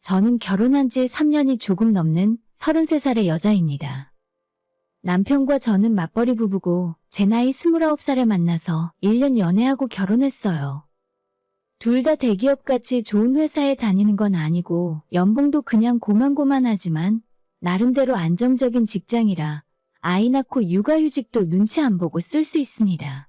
저는 결혼한 지 3년이 조금 넘는 33살의 여자입니다. 남편과 저는 맞벌이 부부고 제 나이 29살에 만나서 1년 연애하고 결혼했어요. 둘 다 대기업같이 좋은 회사에 다니는 건 아니고 연봉도 그냥 고만고만하지만 나름대로 안정적인 직장이라 아이 낳고 육아휴직도 눈치 안 보고 쓸 수 있습니다.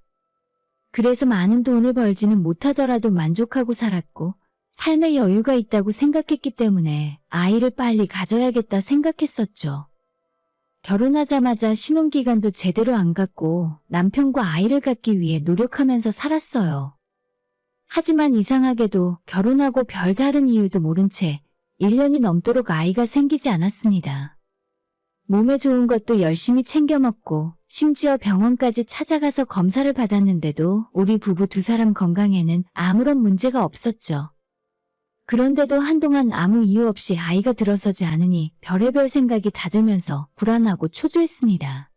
그래서 많은 돈을 벌지는 못하더라도 만족하고 살았고 삶의 여유가 있다고 생각했기 때문에 아이를 빨리 가져야겠다 생각했었죠. 결혼하자마자 신혼기간도 제대로 안 갖고 남편과 아이를 갖기 위해 노력하면서 살았어요. 하지만 이상하게도 결혼하고 별다른 이유도 모른 채 1년이 넘도록 아이가 생기지 않았습니다. 몸에 좋은 것도 열심히 챙겨 먹고 심지어 병원까지 찾아가서 검사를 받았는데도 우리 부부 두 사람 건강에는 아무런 문제가 없었죠. 그런데도 한동안 아무 이유 없이 아이가 들어서지 않으니 별의별 생각이 다 들면서 불안하고 초조했습니다.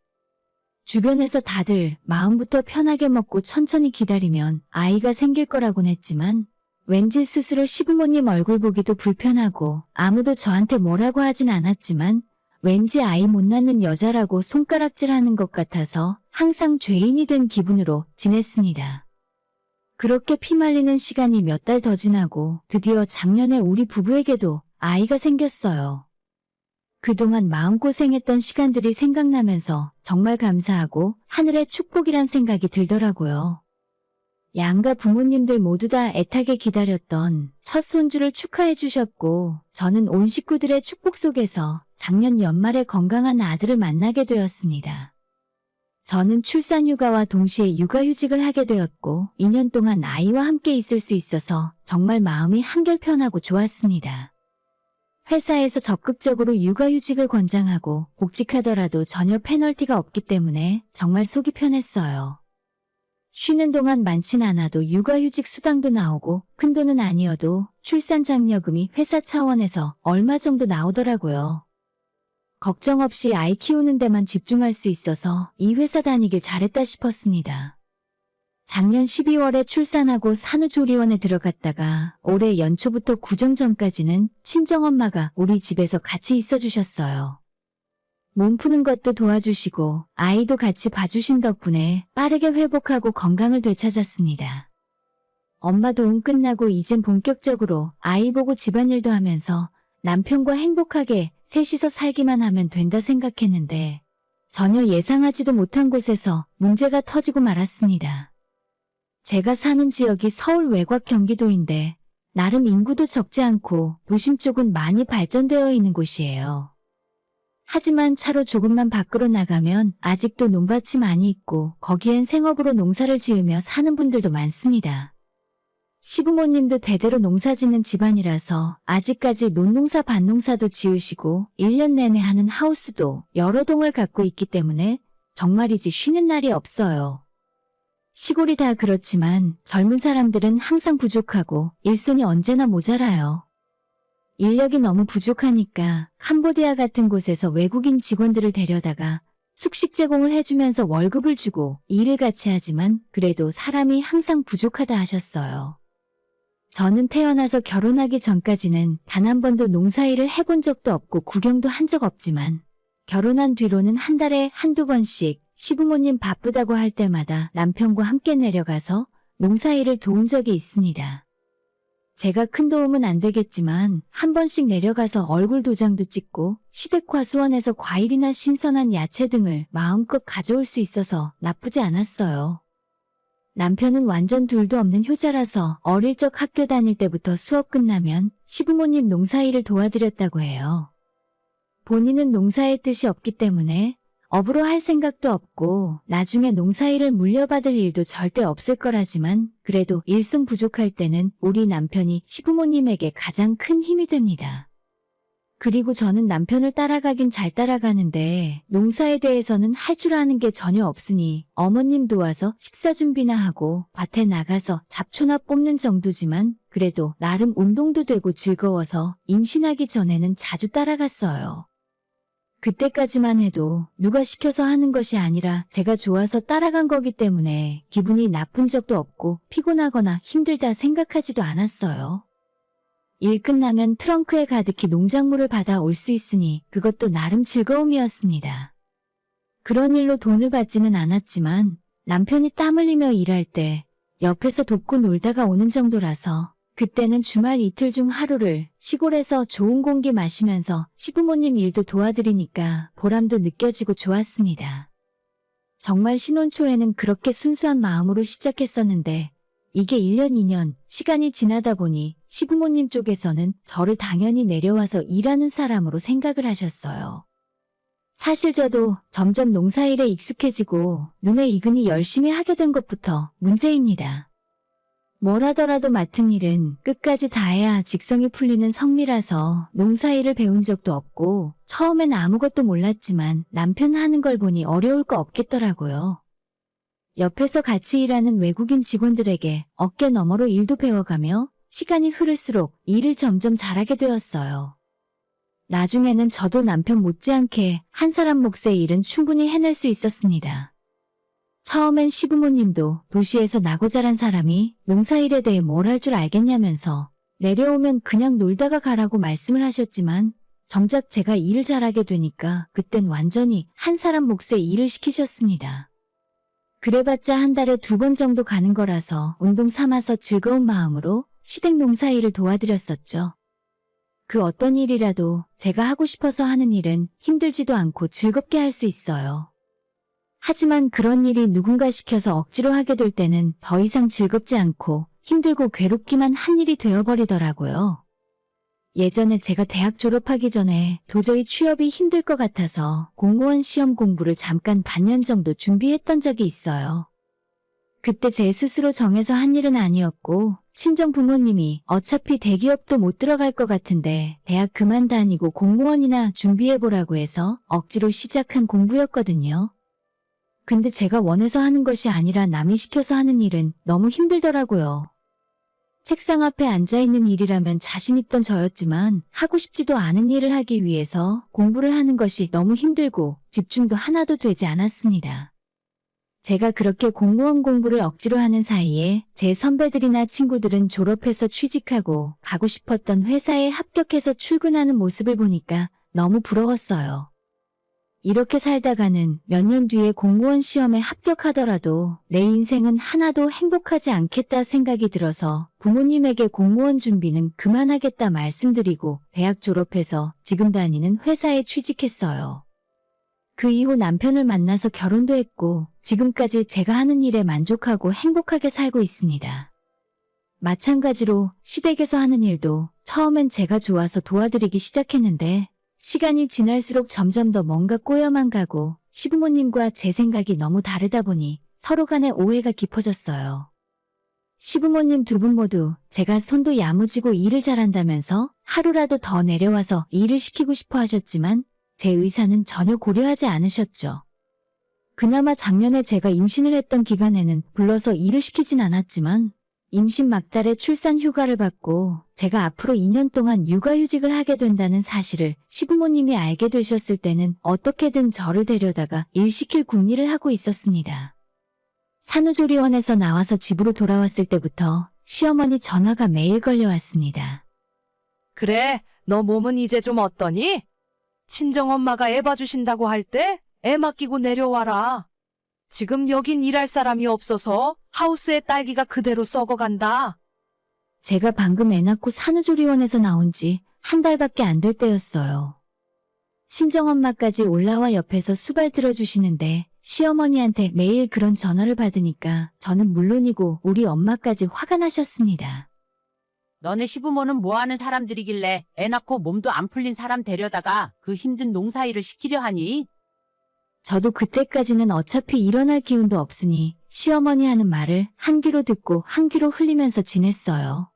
주변에서 다들 마음부터 편하게 먹고 천천히 기다리면 아이가 생길 거라곤 했지만 왠지 스스로 시부모님 얼굴 보기도 불편하고 아무도 저한테 뭐라고 하진 않았지만 왠지 아이 못 낳는 여자라고 손가락질하는 것 같아서 항상 죄인이 된 기분으로 지냈습니다. 그렇게 피말리는 시간이 몇 달 더 지나고 드디어 작년에 우리 부부에게도 아이가 생겼어요. 그동안 마음고생했던 시간들이 생각나면서 정말 감사하고 하늘의 축복이란 생각이 들더라고요. 양가 부모님들 모두 다 애타게 기다렸던 첫 손주를 축하해 주셨고 저는 온 식구들의 축복 속에서 작년 연말에 건강한 아들을 만나게 되었습니다. 저는 출산휴가와 동시에 육아휴직을 하게 되었고 2년 동안 아이와 함께 있을 수 있어서 정말 마음이 한결 편하고 좋았습니다. 회사에서 적극적으로 육아휴직을 권장하고 복직하더라도 전혀 페널티가 없기 때문에 정말 속이 편했어요. 쉬는 동안 많진 않아도 육아휴직 수당도 나오고 큰돈은 아니어도 출산장려금이 회사 차원에서 얼마 정도 나오더라고요. 걱정 없이 아이 키우는 데만 집중할 수 있어서 이 회사 다니길 잘했다 싶었습니다. 작년 12월에 출산하고 산후조리원에 들어갔다가 올해 연초부터 구정 전까지는 친정엄마가 우리 집에서 같이 있어주셨어요. 몸 푸는 것도 도와주시고 아이도 같이 봐주신 덕분에 빠르게 회복하고 건강을 되찾았습니다. 엄마 도움 끝나고 이젠 본격적으로 아이 보고 집안일도 하면서 남편과 행복하게 셋이서 살기만 하면 된다 생각했는데 전혀 예상하지도 못한 곳에서 문제가 터지고 말았습니다. 제가 사는 지역이 서울 외곽 경기도인데 나름 인구도 적지 않고 도심 쪽은 많이 발전되어 있는 곳이에요. 하지만 차로 조금만 밖으로 나가면 아직도 논밭이 많이 있고 거기엔 생업으로 농사를 지으며 사는 분들도 많습니다. 시부모님도 대대로 농사짓는 집안이라서 아직까지 논농사 밭농사도 지으시고 1년 내내 하는 하우스도 여러 동을 갖고 있기 때문에 정말이지 쉬는 날이 없어요. 시골이 다 그렇지만 젊은 사람들은 항상 부족하고 일손이 언제나 모자라요. 인력이 너무 부족하니까 캄보디아 같은 곳에서 외국인 직원들을 데려다가 숙식 제공을 해주면서 월급을 주고 일을 같이 하지만 그래도 사람이 항상 부족하다 하셨어요. 저는 태어나서 결혼하기 전까지는 단 한 번도 농사일을 해본 적도 없고 구경도 한 적 없지만 결혼한 뒤로는 한 달에 한두 번씩 시부모님 바쁘다고 할 때마다 남편과 함께 내려가서 농사일을 도운 적이 있습니다. 제가 큰 도움은 안 되겠지만 한 번씩 내려가서 얼굴 도장도 찍고 시댁과 수원에서 과일이나 신선한 야채 등을 마음껏 가져올 수 있어서 나쁘지 않았어요. 남편은 완전 둘도 없는 효자라서 어릴 적 학교 다닐 때부터 수업 끝나면 시부모님 농사일을 도와드렸다고 해요. 본인은 농사의 뜻이 없기 때문에 업으로 할 생각도 없고 나중에 농사일을 물려받을 일도 절대 없을 거라지만 그래도 일손 부족할 때는 우리 남편이 시부모님에게 가장 큰 힘이 됩니다. 그리고 저는 남편을 따라가긴 잘 따라가는데 농사에 대해서는 할 줄 아는 게 전혀 없으니 어머님 도와서 식사 준비나 하고 밭에 나가서 잡초나 뽑는 정도지만 그래도 나름 운동도 되고 즐거워서 임신하기 전에는 자주 따라갔어요. 그때까지만 해도 누가 시켜서 하는 것이 아니라 제가 좋아서 따라간 거기 때문에 기분이 나쁜 적도 없고 피곤하거나 힘들다 생각하지도 않았어요. 일 끝나면 트렁크에 가득히 농작물을 받아 올 수 있으니 그것도 나름 즐거움이었습니다. 그런 일로 돈을 받지는 않았지만 남편이 땀 흘리며 일할 때 옆에서 돕고 놀다가 오는 정도라서 그때는 주말 이틀 중 하루를 시골에서 좋은 공기 마시면서 시부모님 일도 도와드리니까 보람도 느껴지고 좋았습니다. 정말 신혼 초에는 그렇게 순수한 마음으로 시작했었는데 이게 1년, 2년 시간이 지나다 보니 시부모님 쪽에서는 저를 당연히 내려와서 일하는 사람으로 생각을 하셨어요. 사실 저도 점점 농사일에 익숙해지고 눈에 익으니 열심히 하게 된 것부터 문제입니다. 뭘 하더라도 맡은 일은 끝까지 다 해야 직성이 풀리는 성미라서 농사일을 배운 적도 없고 처음엔 아무것도 몰랐지만 남편 하는 걸 보니 어려울 거 없겠더라고요. 옆에서 같이 일하는 외국인 직원들에게 어깨 너머로 일도 배워가며 시간이 흐를수록 일을 점점 잘하게 되었어요. 나중에는 저도 남편 못지않게 한 사람 몫의 일은 충분히 해낼 수 있었습니다. 처음엔 시부모님도 도시에서 나고 자란 사람이 농사일에 대해 뭘 할 줄 알겠냐면서 내려오면 그냥 놀다가 가라고 말씀을 하셨지만 정작 제가 일을 잘하게 되니까 그땐 완전히 한 사람 몫의 일을 시키셨습니다. 그래봤자 한 달에 2번 정도 가는 거라서 운동 삼아서 즐거운 마음으로 시댁 농사일을 도와드렸었죠. 그 어떤 일이라도 제가 하고 싶어서 하는 일은 힘들지도 않고 즐겁게 할 수 있어요. 하지만 그런 일이 누군가 시켜서 억지로 하게 될 때는 더 이상 즐겁지 않고 힘들고 괴롭기만 한 일이 되어버리더라고요. 예전에 제가 대학 졸업하기 전에 도저히 취업이 힘들 것 같아서 공무원 시험 공부를 잠깐 반년 정도 준비했던 적이 있어요. 그때 제 스스로 정해서 한 일은 아니었고 친정 부모님이 어차피 대기업도 못 들어갈 것 같은데 대학 그만 다니고 공무원이나 준비해보라고 해서 억지로 시작한 공부였거든요. 근데 제가 원해서 하는 것이 아니라 남이 시켜서 하는 일은 너무 힘들더라고요. 책상 앞에 앉아있는 일이라면 자신 있던 저였지만 하고 싶지도 않은 일을 하기 위해서 공부를 하는 것이 너무 힘들고 집중도 하나도 되지 않았습니다. 제가 그렇게 공무원 공부를 억지로 하는 사이에 제 선배들이나 친구들은 졸업해서 취직하고 가고 싶었던 회사에 합격해서 출근하는 모습을 보니까 너무 부러웠어요. 이렇게 살다가는 몇 년 뒤에 공무원 시험에 합격하더라도 내 인생은 하나도 행복하지 않겠다 생각이 들어서 부모님에게 공무원 준비는 그만하겠다 말씀드리고 대학 졸업해서 지금 다니는 회사에 취직했어요. 그 이후 남편을 만나서 결혼도 했고 지금까지 제가 하는 일에 만족하고 행복하게 살고 있습니다. 마찬가지로 시댁에서 하는 일도 처음엔 제가 좋아서 도와드리기 시작했는데 시간이 지날수록 점점 더 뭔가 꼬여만 가고 시부모님과 제 생각이 너무 다르다 보니 서로 간에 오해가 깊어졌어요. 시부모님 2분 모두 제가 손도 야무지고 일을 잘한다면서 하루라도 더 내려와서 일을 시키고 싶어 하셨지만 제 의사는 전혀 고려하지 않으셨죠. 그나마 작년에 제가 임신을 했던 기간에는 불러서 일을 시키진 않았지만 임신 막달에 출산 휴가를 받고 제가 앞으로 2년 동안 육아휴직을 하게 된다는 사실을 시부모님이 알게 되셨을 때는 어떻게든 저를 데려다가 일 시킬 궁리를 하고 있었습니다. 산후조리원에서 나와서 집으로 돌아왔을 때부터 시어머니 전화가 매일 걸려왔습니다. 그래, 너 몸은 이제 좀 어떠니? 친정엄마가 애 봐주신다고 할 때 애 맡기고 내려와라. 지금 여긴 일할 사람이 없어서 하우스에 딸기가 그대로 썩어간다. 제가 방금 애 낳고 산후조리원에서 나온 지 한 달밖에 안 될 때였어요. 친정엄마까지 올라와 옆에서 수발 들어주시는데 시어머니한테 매일 그런 전화를 받으니까 저는 물론이고 우리 엄마까지 화가 나셨습니다. 너네 시부모는 뭐하는 사람들이길래 애 낳고 몸도 안 풀린 사람 데려다가 그 힘든 농사일을 시키려 하니? 저도 그때까지는 어차피 일어날 기운도 없으니 시어머니 하는 말을 한 귀로 듣고 한 귀로 흘리면서 지냈어요.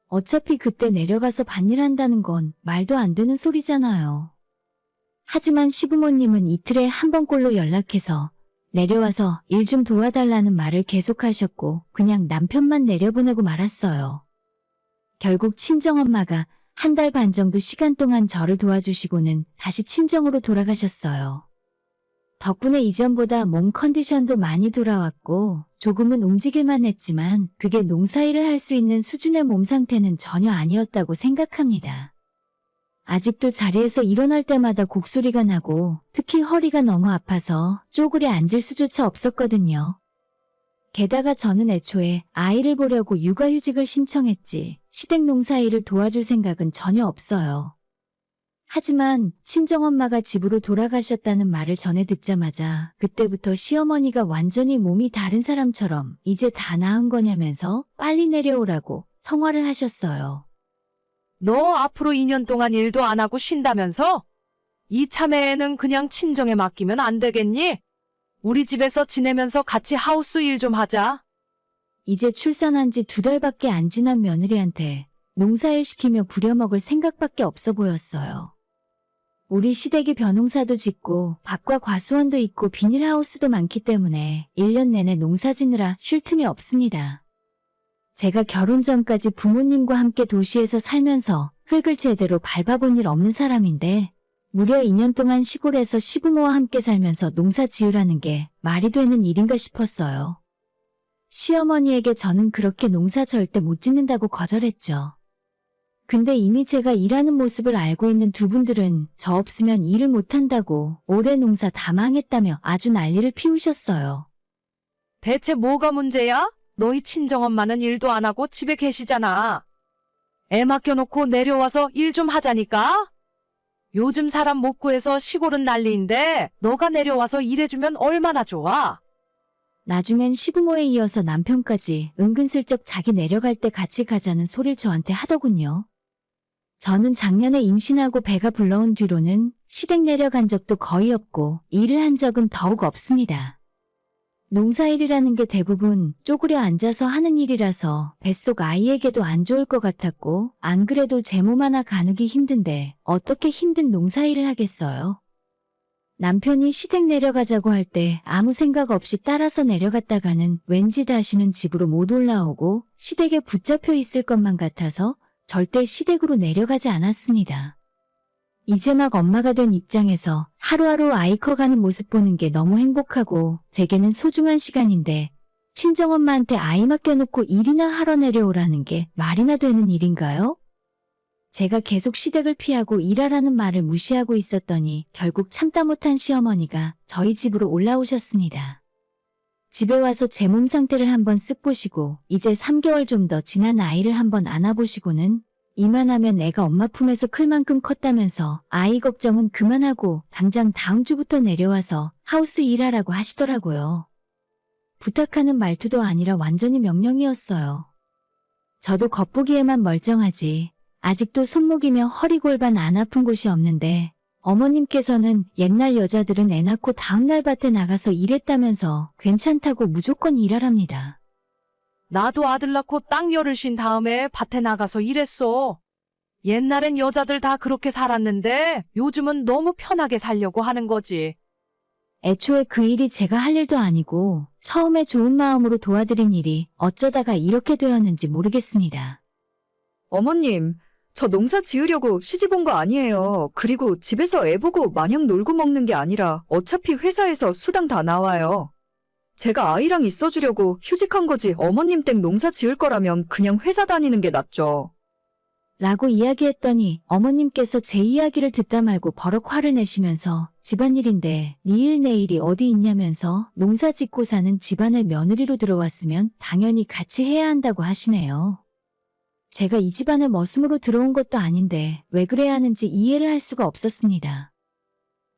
어차피 그때 내려가서 밭일한다는 건 말도 안 되는 소리잖아요. 하지만 시부모님은 이틀에 한 번꼴로 연락해서 내려와서 일 좀 도와달라는 말을 계속하셨고 그냥 남편만 내려보내고 말았어요. 결국 친정엄마가 한 달 반 정도 시간 동안 저를 도와주시고는 다시 친정으로 돌아가셨어요. 덕분에 이전보다 몸 컨디션도 많이 돌아왔고 조금은 움직일만 했지만 그게 농사일을 할 수 있는 수준의 몸 상태는 전혀 아니었다고 생각합니다. 아직도 자리에서 일어날 때마다 곡소리가 나고 특히 허리가 너무 아파서 쪼그려 앉을 수조차 없었거든요. 게다가 저는 애초에 아이를 보려고 육아휴직을 신청했지 시댁 농사일을 도와줄 생각은 전혀 없어요. 하지만 친정엄마가 집으로 돌아가셨다는 말을 전해 듣자마자 그때부터 시어머니가 완전히 몸이 다른 사람처럼 이제 다 나은 거냐면서 빨리 내려오라고 성화를 하셨어요. 너 앞으로 2년 동안 일도 안 하고 쉰다면서? 이참에 애는 그냥 친정에 맡기면 안 되겠니? 우리 집에서 지내면서 같이 하우스 일 좀 하자. 이제 출산한 지 2달밖에 안 지난 며느리한테 농사일 시키며 부려먹을 생각밖에 없어 보였어요. 우리 시댁이 벼농사도 짓고 밭과 과수원도 있고 비닐하우스도 많기 때문에 1년 내내 농사 짓느라 쉴 틈이 없습니다. 제가 결혼 전까지 부모님과 함께 도시에서 살면서 흙을 제대로 밟아본 일 없는 사람인데 무려 2년 동안 시골에서 시부모와 함께 살면서 농사 지으라는 게 말이 되는 일인가 싶었어요. 시어머니에게 저는 그렇게 농사 절대 못 짓는다고 거절했죠. 근데 이미 제가 일하는 모습을 알고 있는 두 분들은 저 없으면 일을 못한다고 올해 농사 다 망했다며 아주 난리를 피우셨어요. 대체 뭐가 문제야? 너희 친정엄마는 일도 안 하고 집에 계시잖아. 애 맡겨놓고 내려와서 일 좀 하자니까? 요즘 사람 못 구해서 시골은 난리인데 너가 내려와서 일해주면 얼마나 좋아. 나중엔 시부모에 이어서 남편까지 은근슬쩍 자기 내려갈 때 같이 가자는 소리를 저한테 하더군요. 저는 작년에 임신하고 배가 불러온 뒤로는 시댁 내려간 적도 거의 없고 일을 한 적은 더욱 없습니다. 농사일이라는 게 대부분 쪼그려 앉아서 하는 일이라서 뱃속 아이에게도 안 좋을 것 같았고 안 그래도 제 몸 하나 가누기 힘든데 어떻게 힘든 농사일을 하겠어요. 남편이 시댁 내려가자고 할 때 아무 생각 없이 따라서 내려갔다가는 왠지 다시는 집으로 못 올라오고 시댁에 붙잡혀 있을 것만 같아서 절대 시댁으로 내려가지 않았습니다. 이제 막 엄마가 된 입장에서 하루하루 아이 커가는 모습 보는 게 너무 행복하고 제게는 소중한 시간인데 친정엄마한테 아이 맡겨놓고 일이나 하러 내려오라는 게 말이나 되는 일인가요? 제가 계속 시댁을 피하고 일하라는 말을 무시하고 있었더니 결국 참다 못한 시어머니가 저희 집으로 올라오셨습니다. 집에 와서 제 몸 상태를 한번 쓱 보시고 이제 3개월 좀 더 지난 아이를 한번 안아보시고는 이만하면 애가 엄마 품에서 클 만큼 컸다면서 아이 걱정은 그만하고 당장 다음 주부터 내려와서 하우스 일하라고 하시더라고요. 부탁하는 말투도 아니라 완전히 명령이었어요. 저도 겉보기에만 멀쩡하지 아직도 손목이며 허리 골반 안 아픈 곳이 없는데 어머님께서는 옛날 여자들은 애 낳고 다음날 밭에 나가서 일했다면서 괜찮다고 무조건 일하랍니다. 나도 아들 낳고 땅 열을 쉰 다음에 밭에 나가서 일했어. 옛날엔 여자들 다 그렇게 살았는데 요즘은 너무 편하게 살려고 하는 거지. 애초에 그 일이 제가 할 일도 아니고 처음에 좋은 마음으로 도와드린 일이 어쩌다가 이렇게 되었는지 모르겠습니다. 어머님, 저 농사 지으려고 시집 온 거 아니에요. 그리고 집에서 애 보고 마냥 놀고 먹는 게 아니라 어차피 회사에서 수당 다 나와요. 제가 아이랑 있어주려고 휴직한 거지 어머님 댁 농사 지을 거라면 그냥 회사 다니는 게 낫죠. 라고 이야기했더니 어머님께서 제 이야기를 듣다 말고 버럭 화를 내시면서 집안일인데 네 일 내 일이 어디 있냐면서 농사 짓고 사는 집안의 며느리로 들어왔으면 당연히 같이 해야 한다고 하시네요. 제가 이 집안에 머슴으로 들어온 것도 아닌데 왜 그래야 하는지 이해를 할 수가 없었습니다.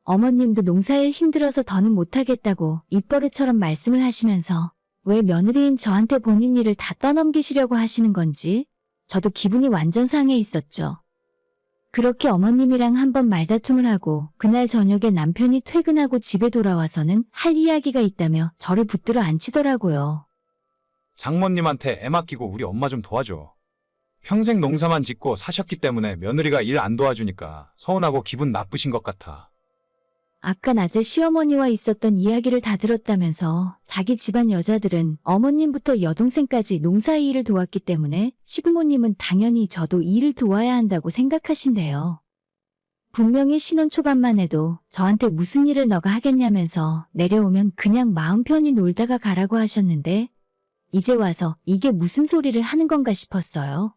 어머님도 농사일 힘들어서 더는 못하겠다고 입버릇처럼 말씀을 하시면서 왜 며느리인 저한테 본인 일을 다 떠넘기시려고 하시는 건지 저도 기분이 완전 상해 있었죠. 그렇게 어머님이랑 한번 말다툼을 하고 그날 저녁에 남편이 퇴근하고 집에 돌아와서는 할 이야기가 있다며 저를 붙들어 앉히더라고요. 장모님한테 애 맡기고 우리 엄마 좀 도와줘. 평생 농사만 짓고 사셨기 때문에 며느리가 일 안 도와주니까 서운하고 기분 나쁘신 것 같아. 아까 낮에 시어머니와 있었던 이야기를 다 들었다면서 자기 집안 여자들은 어머님부터 여동생까지 농사 일을 도왔기 때문에 시부모님은 당연히 저도 일을 도와야 한다고 생각하신대요. 분명히 신혼 초반만 해도 저한테 무슨 일을 너가 하겠냐면서 내려오면 그냥 마음 편히 놀다가 가라고 하셨는데 이제 와서 이게 무슨 소리를 하는 건가 싶었어요.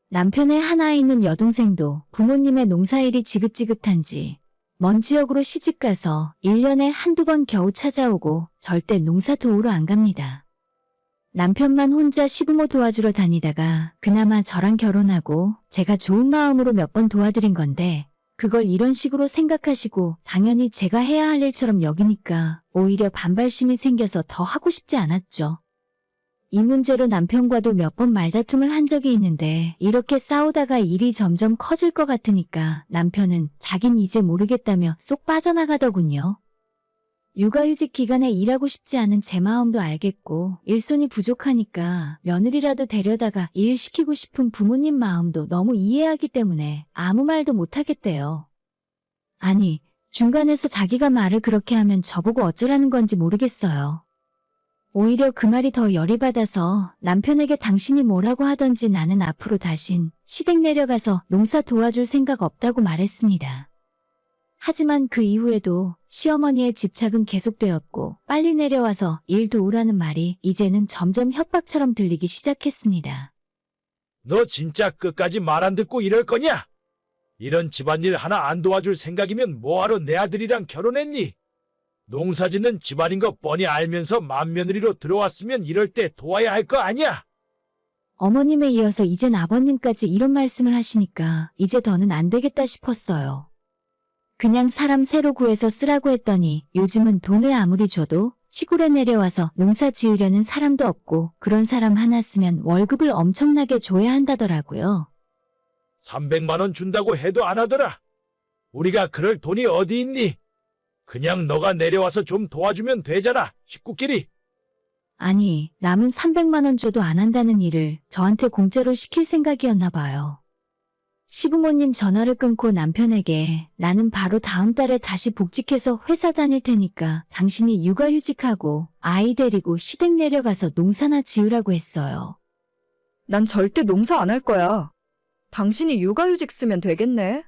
남편의 하나 있는 여동생도 부모님의 농사일이 지긋지긋한지 먼 지역으로 시집가서 1년에 한두 번 겨우 찾아오고 절대 농사 도우러 안 갑니다. 남편만 혼자 시부모 도와주러 다니다가 그나마 저랑 결혼하고 제가 좋은 마음으로 몇 번 도와드린 건데 그걸 이런 식으로 생각하시고 당연히 제가 해야 할 일처럼 여기니까 오히려 반발심이 생겨서 더 하고 싶지 않았죠. 이 문제로 남편과도 몇 번 말다툼을 한 적이 있는데 이렇게 싸우다가 일이 점점 커질 것 같으니까 남편은 자긴 이제 모르겠다며 쏙 빠져나가더군요. 육아휴직 기간에 일하고 싶지 않은 제 마음도 알겠고 일손이 부족하니까 며느리라도 데려다가 일 시키고 싶은 부모님 마음도 너무 이해하기 때문에 아무 말도 못하겠대요. 아니, 중간에서 자기가 말을 그렇게 하면 저보고 어쩌라는 건지 모르겠어요. 오히려 그 말이 더 열이 받아서 남편에게 당신이 뭐라고 하던지 나는 앞으로 다신 시댁 내려가서 농사 도와줄 생각 없다고 말했습니다. 하지만 그 이후에도 시어머니의 집착은 계속되었고 빨리 내려와서 일 도우라는 말이 이제는 점점 협박처럼 들리기 시작했습니다. 너 진짜 끝까지 말 안 듣고 이럴 거냐? 이런 집안일 하나 안 도와줄 생각이면 뭐하러 내 아들이랑 결혼했니? 농사짓는 집안인 거 뻔히 알면서 맏며느리로 들어왔으면 이럴 때 도와야 할 거 아니야? 어머님에 이어서 이젠 아버님까지 이런 말씀을 하시니까 이제 더는 안 되겠다 싶었어요. 그냥 사람 새로 구해서 쓰라고 했더니 요즘은 돈을 아무리 줘도 시골에 내려와서 농사 지으려는 사람도 없고 그런 사람 하나 쓰면 월급을 엄청나게 줘야 한다더라고요. 300만 원 준다고 해도 안 하더라. 우리가 그럴 돈이 어디 있니? 그냥 너가 내려와서 좀 도와주면 되잖아, 식구끼리. 아니, 남은 300만 원 줘도 안 한다는 일을 저한테 공짜로 시킬 생각이었나 봐요. 시부모님 전화를 끊고 남편에게 나는 바로 다음 달에 다시 복직해서 회사 다닐 테니까 당신이 육아휴직하고 아이 데리고 시댁 내려가서 농사나 지으라고 했어요. 난 절대 농사 안 할 거야. 당신이 육아휴직 쓰면 되겠네.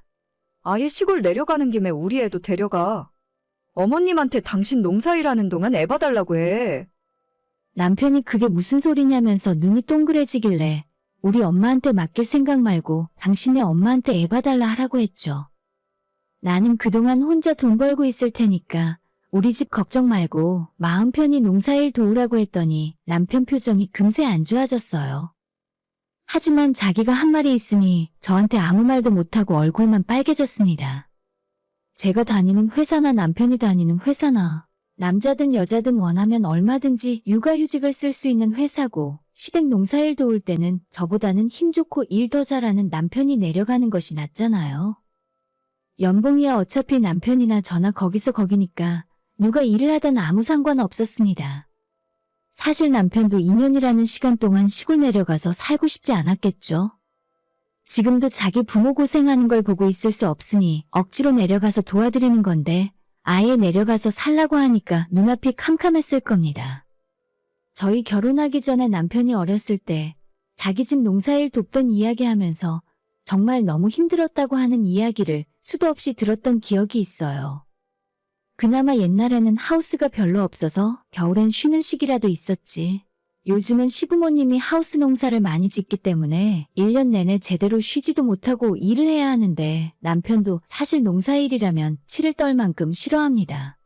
아예 시골 내려가는 김에 우리 애도 데려가. 어머님한테 당신 농사일하는 동안 애 봐달라고 해. 남편이 그게 무슨 소리냐면서 눈이 동그래지길래 우리 엄마한테 맡길 생각 말고 당신네 엄마한테 애 봐달라 하라고 했죠. 나는 그동안 혼자 돈 벌고 있을 테니까 우리 집 걱정 말고 마음 편히 농사일 도우라고 했더니 남편 표정이 금세 안 좋아졌어요. 하지만 자기가 한 말이 있으니 저한테 아무 말도 못하고 얼굴만 빨개졌습니다. 제가 다니는 회사나 남편이 다니는 회사나 남자든 여자든 원하면 얼마든지 육아휴직을 쓸 수 있는 회사고 시댁 농사일 도울 때는 저보다는 힘 좋고 일 더 잘하는 남편이 내려가는 것이 낫잖아요. 연봉이야 어차피 남편이나 저나 거기서 거기니까 누가 일을 하든 아무 상관 없었습니다. 사실 남편도 2년이라는 시간 동안 시골 내려가서 살고 싶지 않았겠죠. 지금도 자기 부모 고생하는 걸 보고 있을 수 없으니 억지로 내려가서 도와드리는 건데 아예 내려가서 살라고 하니까 눈앞이 캄캄했을 겁니다. 저희 결혼하기 전에 남편이 어렸을 때 자기 집 농사일 돕던 이야기하면서 정말 너무 힘들었다고 하는 이야기를 수도 없이 들었던 기억이 있어요. 그나마 옛날에는 하우스가 별로 없어서 겨울엔 쉬는 시기라도 있었지. 요즘은 시부모님이 하우스 농사를 많이 짓기 때문에 1년 내내 제대로 쉬지도 못하고 일을 해야 하는데 남편도 사실 농사일이라면 치를 떨 만큼 싫어합니다.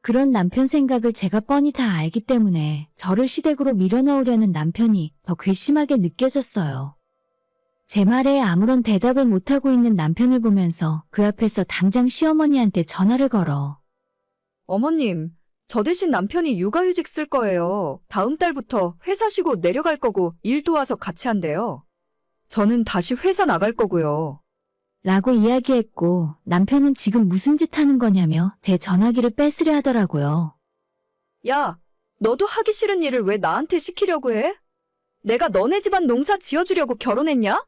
그런 남편 생각을 제가 뻔히 다 알기 때문에 저를 시댁으로 밀어넣으려는 남편이 더 괘씸하게 느껴졌어요. 제 말에 아무런 대답을 못하고 있는 남편을 보면서 그 앞에서 당장 시어머니한테 전화를 걸어 어머님, 저 대신 남편이 육아휴직 쓸 거예요. 다음 달부터 회사 쉬고 내려갈 거고 일 도와서 같이 한대요. 저는 다시 회사 나갈 거고요. 라고 이야기했고 남편은 지금 무슨 짓 하는 거냐며 제 전화기를 뺏으려 하더라고요. 야, 너도 하기 싫은 일을 왜 나한테 시키려고 해? 내가 너네 집안 농사 지어주려고 결혼했냐?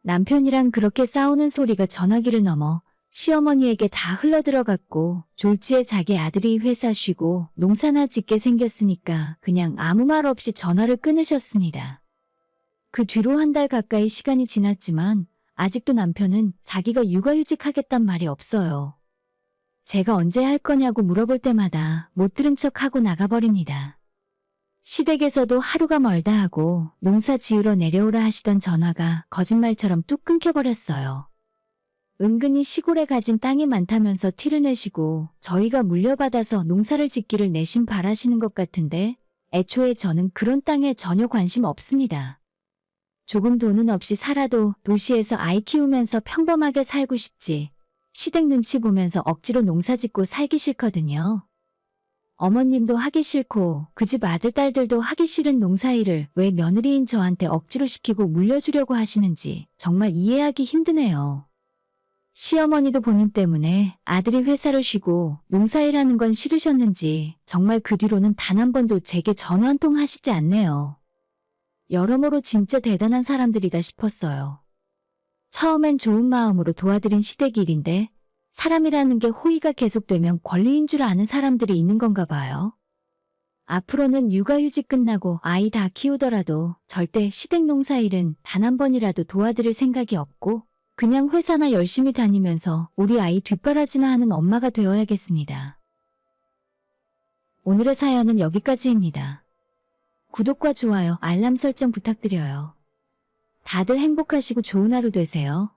남편이랑 그렇게 싸우는 소리가 전화기를 넘어 시어머니에게 다 흘러들어갔고 졸지에 자기 아들이 회사 쉬고 농사나 짓게 생겼으니까 그냥 아무 말 없이 전화를 끊으셨습니다. 그 뒤로 한 달 가까이 시간이 지났지만 아직도 남편은 자기가 육아휴직 하겠단 말이 없어요. 제가 언제 할 거냐고 물어볼 때마다 못 들은 척하고 나가버립니다. 시댁에서도 하루가 멀다 하고 농사 지으러 내려오라 하시던 전화가 거짓말처럼 뚝 끊겨버렸어요. 은근히 시골에 가진 땅이 많다면서 티를 내시고 저희가 물려받아서 농사를 짓기를 내심 바라시는 것 같은데 애초에 저는 그런 땅에 전혀 관심 없습니다. 조금 돈은 없이 살아도 도시에서 아이 키우면서 평범하게 살고 싶지. 시댁 눈치 보면서 억지로 농사 짓고 살기 싫거든요. 어머님도 하기 싫고 그 집 아들, 딸들도 하기 싫은 농사일을 왜 며느리인 저한테 억지로 시키고 물려주려고 하시는지 정말 이해하기 힘드네요. 시어머니도 본인 때문에 아들이 회사를 쉬고 농사일하는 건 싫으셨는지 정말 그 뒤로는 단 한 번도 제게 전화 한 통 하시지 않네요. 여러모로 진짜 대단한 사람들이다 싶었어요. 처음엔 좋은 마음으로 도와드린 시댁 일인데 사람이라는 게 호의가 계속되면 권리인 줄 아는 사람들이 있는 건가 봐요. 앞으로는 육아휴직 끝나고 아이 다 키우더라도 절대 시댁 농사일은 단 한 번이라도 도와드릴 생각이 없고 그냥 회사나 열심히 다니면서 우리 아이 뒷바라지나 하는 엄마가 되어야겠습니다. 오늘의 사연은 여기까지입니다. 구독과 좋아요, 알람 설정 부탁드려요. 다들 행복하시고 좋은 하루 되세요.